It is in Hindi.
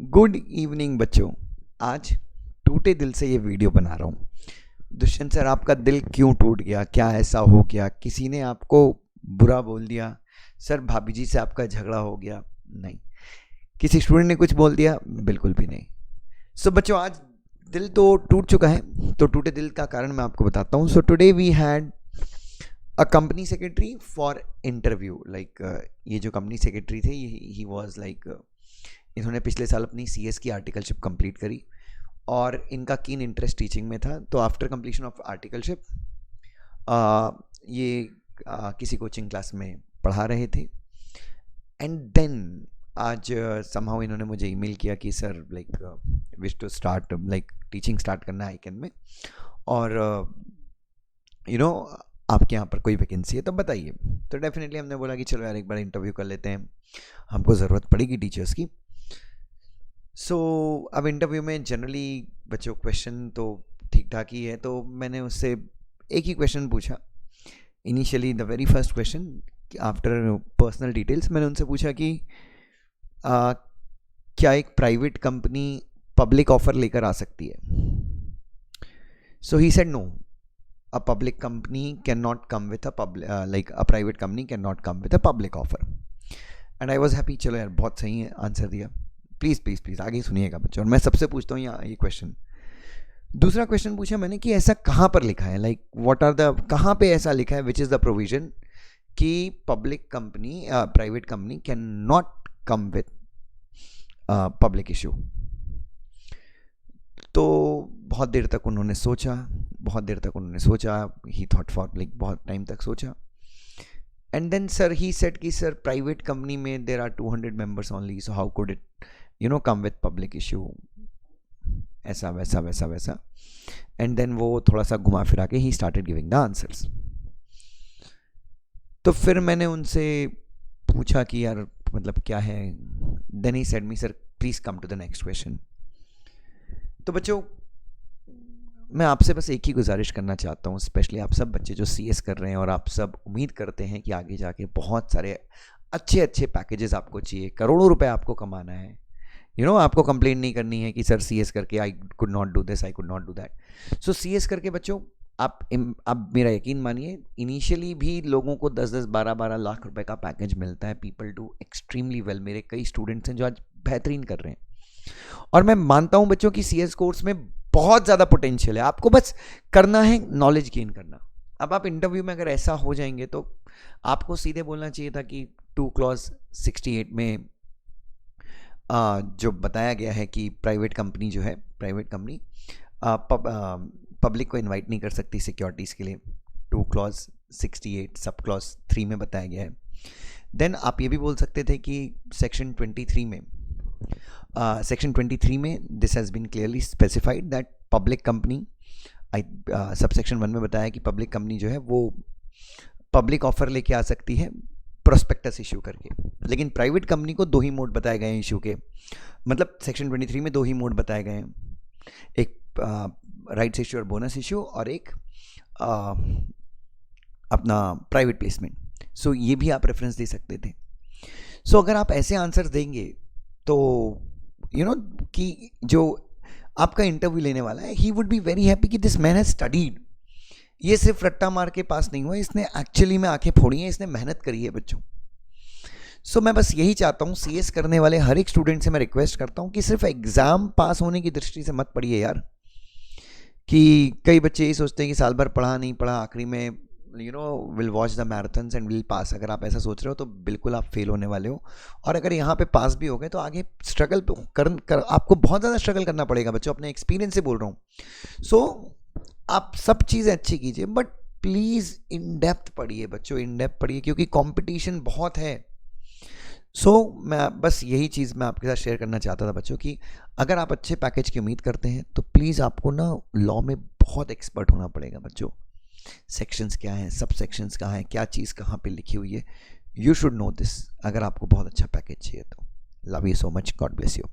गुड इवनिंग बच्चों। आज टूटे दिल से ये वीडियो बना रहा हूँ। दुष्यंत सर, आपका दिल क्यों टूट गया? क्या ऐसा हो गया? किसी ने आपको बुरा बोल दिया? सर, भाभी जी से आपका झगड़ा हो गया? नहीं। किसी स्टूडेंट ने कुछ बोल दिया? बिल्कुल भी नहीं। सो बच्चों, आज दिल तो टूट चुका है, तो टूटे दिल का कारण मैं आपको बताता हूँ। So today we had a company secretary for interview. ये जो कंपनी सेक्रेटरी थे, ही वॉज इन्होंने पिछले साल अपनी CS की आर्टिकलशिप कंप्लीट करी और इनका कीन इंटरेस्ट टीचिंग में था। तो आफ्टर कंप्लीशन ऑफ आर्टिकलशिप ये किसी कोचिंग क्लास में पढ़ा रहे थे। एंड देन आज समहाउ इन्होंने मुझे ईमेल किया कि sir wish to start teaching start करना है आईकन में, और आपके यहाँ पर कोई वैकेंसी है तो बताइए। तो डेफिनेटली हमने बोला कि चलो यार, एक बार इंटरव्यू कर लेते हैं, हमको ज़रूरत पड़ेगी टीचर्स की। सो अब इंटरव्यू में जनरली बच्चों क्वेश्चन तो ठीक ठाक ही है, तो मैंने उससे एक ही क्वेश्चन पूछा। Initially the very first question after personal details, मैंने उनसे पूछा कि क्या एक प्राइवेट कंपनी पब्लिक ऑफर लेकर आ सकती है? So he said no, a public company cannot come with a a private company cannot come with a public offer. And I was happy। चलो यार, बहुत सही है आंसर दिया। प्लीज़ प्लीज़ प्लीज़ आगे सुनिएगा बच्चों, और मैं सबसे पूछता हूँ ये क्वेश्चन। दूसरा क्वेश्चन पूछा मैंने कि ऐसा कहाँ पर लिखा है, व्हाट आर द, कहाँ पे ऐसा लिखा है, विच इज़ द प्रोविजन कि public company private company can not come with public issue. तो बहुत देर तक उन्होंने सोचा, ही थॉट फॉर बहुत टाइम तक सोचा। And then sir he said कि सर, प्राइवेट कंपनी में there are 200 members only, so how could it come with public issue, ऐसा वैसा। एंड देन वो थोड़ा सा घुमा फिरा के he started giving the answers. तो फिर मैंने उनसे पूछा कि यार क्या है। Then he said me, sir please come to the next question. तो बच्चों, मैं आपसे बस एक ही गुजारिश करना चाहता हूँ, स्पेशली आप सब बच्चे जो CS कर रहे हैं और आप सब उम्मीद करते हैं कि आगे जाके बहुत सारे अच्छे पैकेजेस आपको चाहिए, करोड़ों रुपए आपको कमाना है। आपको कंप्लेंट नहीं करनी है कि सर CS करके I could not do this, I could not do that. So CS करके बच्चों, आप मेरा यकीन मानिए, इनिशियली भी लोगों को 10-10, 12-12 लाख रुपए का पैकेज मिलता है। People do extremely well. मेरे कई स्टूडेंट्स हैं जो आज बेहतरीन कर रहे हैं, और मैं मानता हूं बच्चों कि CS कोर्स में बहुत ज़्यादा पोटेंशियल है। आपको बस करना है नॉलेज गेन करना। अब आप इंटरव्यू में अगर ऐसा हो जाएंगे तो आपको सीधे बोलना चाहिए था कि 2 क्लॉज 68 में जो बताया गया है कि प्राइवेट कंपनी पब्लिक को इनवाइट नहीं कर सकती सिक्योरिटीज़ के लिए। 2 क्लॉज 68 सब क्लॉज 3 में बताया गया है। देन आप ये भी बोल सकते थे कि सेक्शन 23 में this has been clearly specified that public company, subsection 1 में बताया कि पब्लिक कंपनी जो है वो पब्लिक ऑफर लेके आ सकती है प्रोस्पेक्टस इशू करके। लेकिन प्राइवेट कंपनी को 2 ही मोड बताए गए हैं इशू के, सेक्शन 23 में 2 ही मोड बताए गए हैं, एक राइट्स इशू और बोनस इशू, और एक अपना प्राइवेट प्लेसमेंट। सो ये भी आप रेफरेंस दे सकते थे। सो अगर आप ऐसे आंसर्स देंगे तो कि जो आपका इंटरव्यू लेने वाला है, he would be very happy कि दिस मैन हैज स्टडीड। ये सिर्फ रट्टा मार के पास नहीं हुआ, इसने एक्चुअली में आंखें फोड़ी हैं, इसने मेहनत करी है बच्चों। सो मैं बस यही चाहता हूँ, CS करने वाले हर एक स्टूडेंट से मैं रिक्वेस्ट करता हूँ कि सिर्फ एग्जाम पास होने की दृष्टि से मत पढ़िए यार। कि कई बच्चे ये सोचते हैं कि साल भर पढ़ा नहीं पढ़ा, आखिरी में will watch the marathons and will pass. अगर आप ऐसा सोच रहे हो तो बिल्कुल आप फेल होने वाले हो, और अगर यहाँ पे पास भी हो गए तो आगे स्ट्रगल आपको बहुत ज़्यादा स्ट्रगल करना पड़ेगा बच्चों, अपने एक्सपीरियंस से बोल रहा हूँ। सो आप सब चीज़ें अच्छी कीजिए, बट प्लीज़ इन डेप्थ पढ़िए बच्चों, इन डेप्थ पढ़िए, क्योंकि कॉम्पिटिशन बहुत है। मैं बस यही चीज़ मैं आपके साथ शेयर करना चाहता था बच्चों कि अगर आप अच्छे पैकेज की उम्मीद करते हैं तो प्लीज़ आपको ना लॉ में बहुत एक्सपर्ट होना पड़ेगा बच्चों। सेक्शंस क्या हैं, सब सेक्शंस कहाँ हैं, क्या चीज़ कहाँ पे लिखी हुई है, यू शुड नो दिस अगर आपको बहुत अच्छा पैकेज चाहिए तो। Love you so much, God bless you.